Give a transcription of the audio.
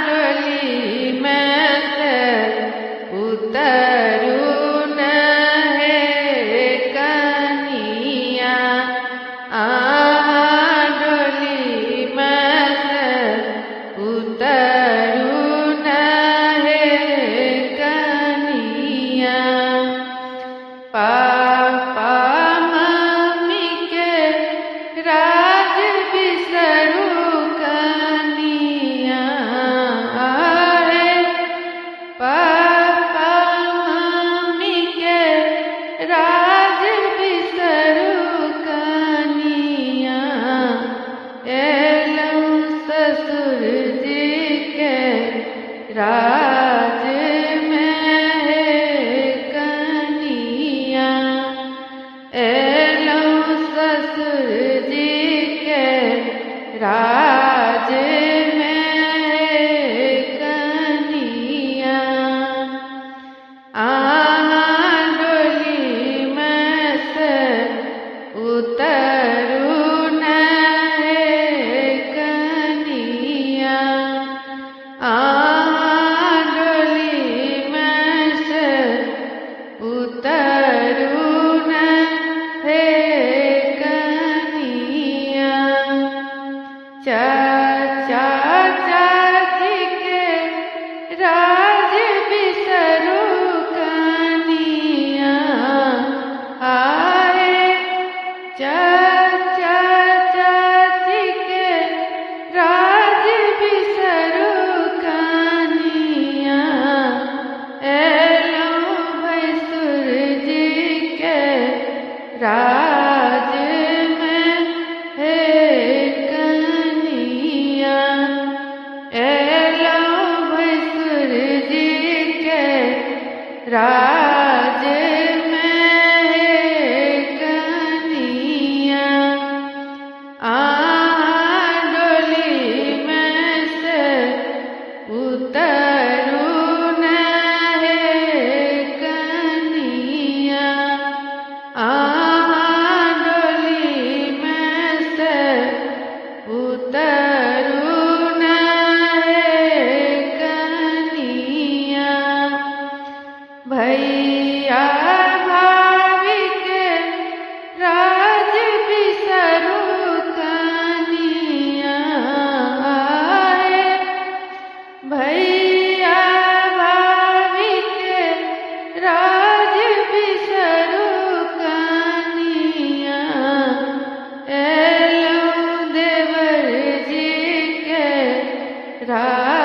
डोली में से उतरू न है कनिया। डोली में से उतरू न है कनिया। पापा मम्मी के राज बिसरू कनिया। पापा मम्मी के राज बिसरू कनिया। एलऊं ससुर जी के राज में है कनिया। एलऊं ससुर जी के राज में है कनिया। डोली में से उतरू न है कनिया। डोली में से उतरू न है कनिया। चाचा चाची के राज बिसरू कनिया। चाचा चाची के राज बिसरू कनिया। एलऊं भैसुर जी के राज में है कनिया। एलऊं भैसुर जी के राज में है कनिया। डोली में से उतरू न है कनिया। डोली में से उतरू न है कनिया। भैया भाभी के राज बिसरू कनिया। भैया भाभी के राज बिसरू कनिया। एलऊं देवर जी के राज